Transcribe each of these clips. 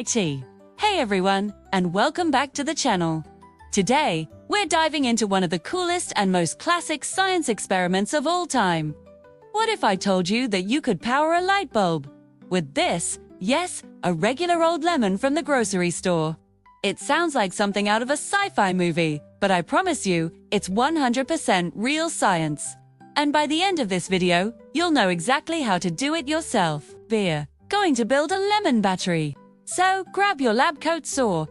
Hey everyone, and welcome back to the channel. Today, we're diving into one of the coolest and most classic science experiments of all time. What if I told you that you could power a light bulb with this, yes, a regular old lemon from the grocery store? It sounds like something out of a sci-fi movie, but I promise you, it's 100% real science. And by the end of this video, you'll know exactly how to do it yourself. We're going to build a lemon battery. So grab your lab coats or,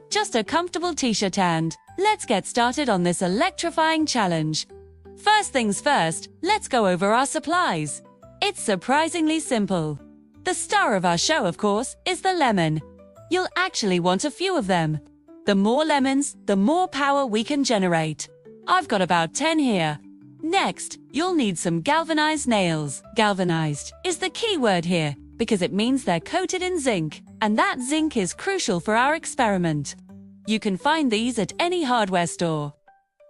just a comfortable t-shirt and let's get started on this electrifying challenge. First things first, let's go over our supplies. It's surprisingly simple. The star of our show, of course, is the lemon. You'll actually want a few of them. The more lemons, the more power we can generate. I've got about 10 here. Next, you'll need some galvanized nails. Galvanized is the key word here because it means they're coated in zinc, and that zinc is crucial for our experiment. You can find these at any hardware store.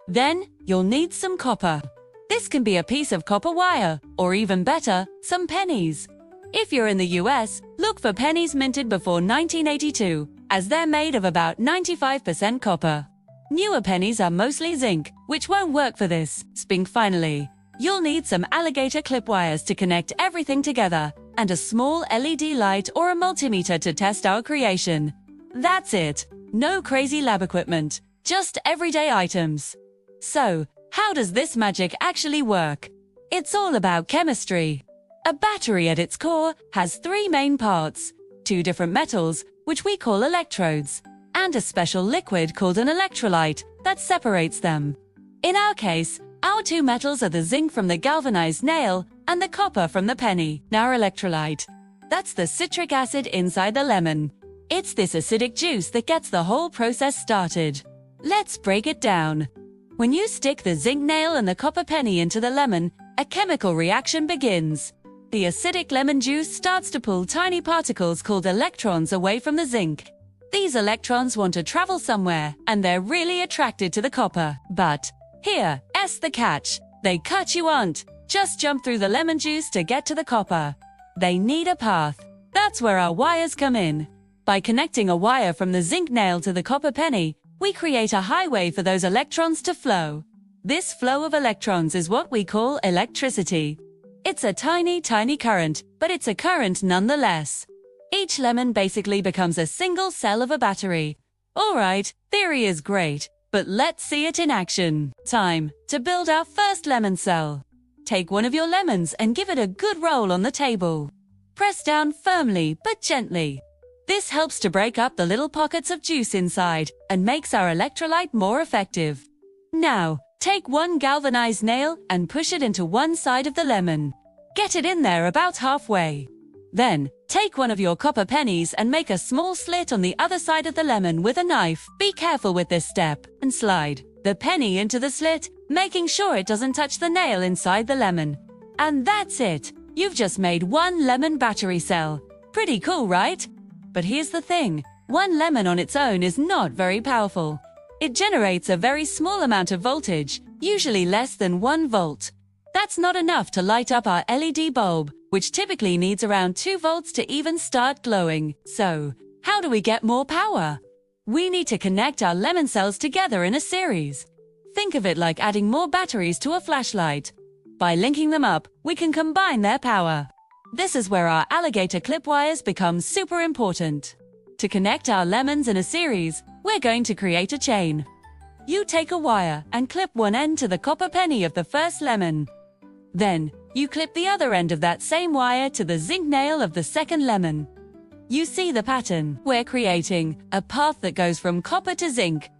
Then, you'll need some copper. This can be a piece of copper wire, or even better, some pennies. If you're in the US, look for pennies minted before 1982, as they're made of about 95% copper. Newer pennies are mostly zinc, which won't work for this. Finally, you'll need some alligator clip wires to connect everything together, and a small LED light or a multimeter to test our creation. That's it. No crazy lab equipment, just everyday items. So, how does this magic actually work? It's all about chemistry. A battery at its core has three main parts: two different metals, which we call electrodes, and a special liquid called an electrolyte that separates them. In our case, our two metals are the zinc from the galvanized nail and the copper from the penny. Our electrolyte, that's the citric acid inside the lemon. It's this acidic juice that gets the whole process started. Let's break it down. When you stick the zinc nail and the copper penny into the lemon, a chemical reaction begins. The acidic lemon juice starts to pull tiny particles called electrons away from the zinc. These electrons want to travel somewhere, and they're really attracted to the copper. But here's the catch. They you aren't. Just jump through the lemon juice to get to the copper. They need a path. That's where our wires come in. By connecting a wire from the zinc nail to the copper penny, we create a highway for those electrons to flow. This flow of electrons is what we call electricity. It's a tiny, tiny current, but it's a current nonetheless. Each lemon basically becomes a single cell of a battery. Alright, theory is great, but let's see it in action. Time to build our first lemon cell. Take one of your lemons and give it a good roll on the table. Press down firmly but gently. This helps to break up the little pockets of juice inside and makes our electrolyte more effective. Now, take one galvanized nail and push it into one side of the lemon. Get it in there about halfway. Then, take one of your copper pennies and make a small slit on the other side of the lemon with a knife. Be careful with this step and slide the penny into the slit, making sure it doesn't touch the nail inside the lemon. And that's it. You've just made one lemon battery cell. Pretty cool, right? But here's the thing. One lemon on its own is not very powerful. It generates a very small amount of voltage, usually less than 1 volt. That's not enough to light up our LED bulb, which typically needs around 2 volts to even start glowing. So, how do we get more power? We need to connect our lemon cells together in a series. Think of it like adding more batteries to a flashlight. By linking them up, we can combine their power. This is where our alligator clip wires become super important. To connect our lemons in a series, we're going to create a chain. You take a wire and clip one end to the copper penny of the first lemon. Then, you clip the other end of that same wire to the zinc nail of the second lemon. You see the pattern. We're creating a path that goes from copper to zinc,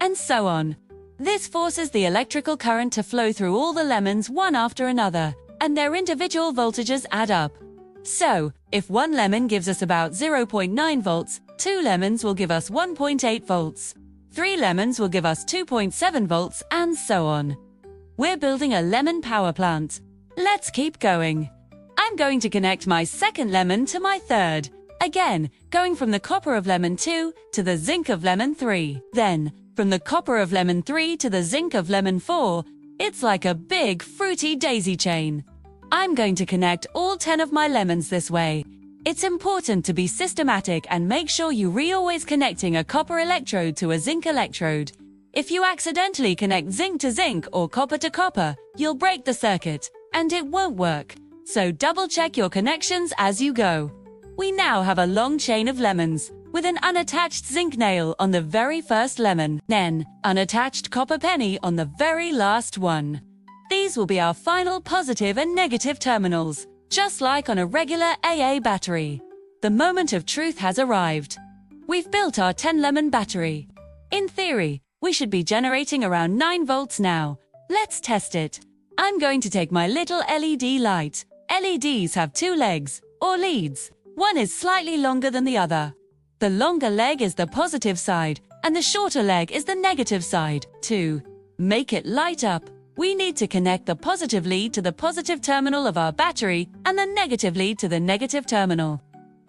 and so on. This forces the electrical current to flow through all the lemons one after another, and their individual voltages add up. So, if one lemon gives us about 0.9 volts, 2 lemons will give us 1.8 volts, 3 lemons will give us 2.7 volts, and so on. We're building a lemon power plant. Let's keep going. I'm going to connect my second lemon to my third. Again, going from the copper of lemon 2 to the zinc of lemon 3. Then, from the copper of lemon 3 to the zinc of lemon 4. It's like a big, fruity daisy chain. I'm going to connect all 10 of my lemons this way. It's important to be systematic and make sure you always connecting a copper electrode to a zinc electrode. If you accidentally connect zinc to zinc or copper to copper, you'll break the circuit, and it won't work. So double-check your connections as you go. We now have a long chain of lemons, with an unattached zinc nail on the very first lemon, then unattached copper penny on the very last one. These will be our final positive and negative terminals, just like on a regular AA battery. The moment of truth has arrived. We've built our 10-lemon battery. In theory, we should be generating around 9 volts now. Let's test it. I'm going to take my little LED light. LEDs have 2 legs, or leads. One is slightly longer than the other. The longer leg is the positive side, and the shorter leg is the negative side. To make it light up, we need to connect the positive lead to the positive terminal of our battery and the negative lead to the negative terminal.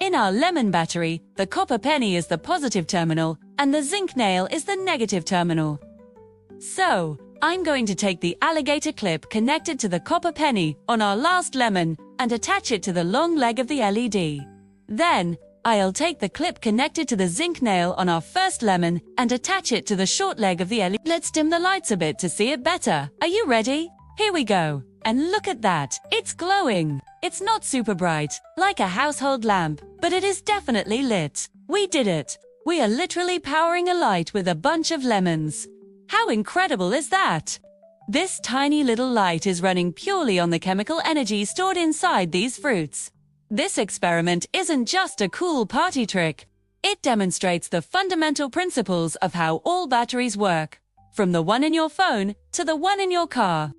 In our lemon battery, the copper penny is the positive terminal and the zinc nail is the negative terminal. So, I'm going to take the alligator clip connected to the copper penny on our last lemon and attach it to the long leg of the LED. Then, I'll take the clip connected to the zinc nail on our first lemon and attach it to the short leg of the LED. Let's dim the lights a bit to see it better. Are you ready? Here we go. And look at that. It's glowing. It's not super bright, like a household lamp, but it is definitely lit. We did it. We are literally powering a light with a bunch of lemons. How incredible is that? This tiny little light is running purely on the chemical energy stored inside these fruits. This experiment isn't just a cool party trick. It demonstrates the fundamental principles of how all batteries work, from the one in your phone to the one in your car.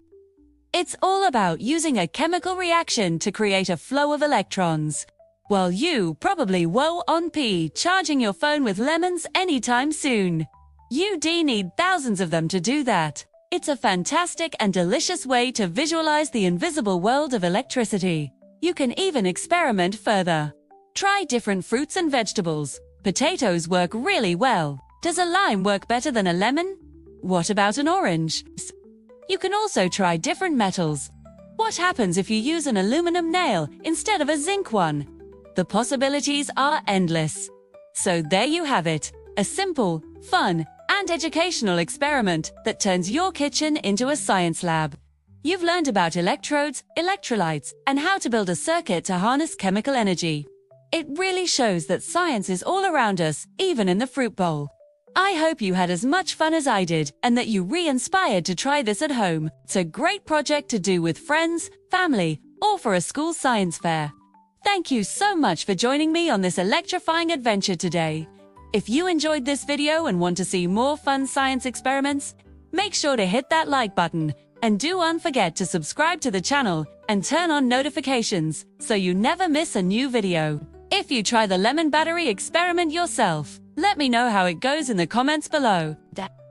It's all about using a chemical reaction to create a flow of electrons. Well, you probably won't be charging your phone with lemons anytime soon. You'd need thousands of them to do that. It's a fantastic and delicious way to visualize the invisible world of electricity. You can even experiment further. Try different fruits and vegetables. Potatoes work really well. Does a lime work better than a lemon? What about an orange? You can also try different metals. What happens if you use an aluminum nail instead of a zinc one? The possibilities are endless. So there you have it, a simple, fun, and educational experiment that turns your kitchen into a science lab. You've learned about electrodes, electrolytes, and how to build a circuit to harness chemical energy. It really shows that science is all around us, even in the fruit bowl. I hope you had as much fun as I did and that you re-inspired to try this at home. It's a great project to do with friends, family, or for a school science fair. Thank you so much for joining me on this electrifying adventure today. If you enjoyed this video and want to see more fun science experiments, make sure to hit that like button. And don't forget to subscribe to the channel and turn on notifications so you never miss a new video. If you try the lemon battery experiment yourself, let me know how it goes in the comments below.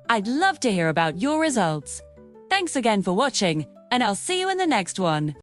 I'd love to hear about your results. Thanks again for watching, and I'll see you in the next one.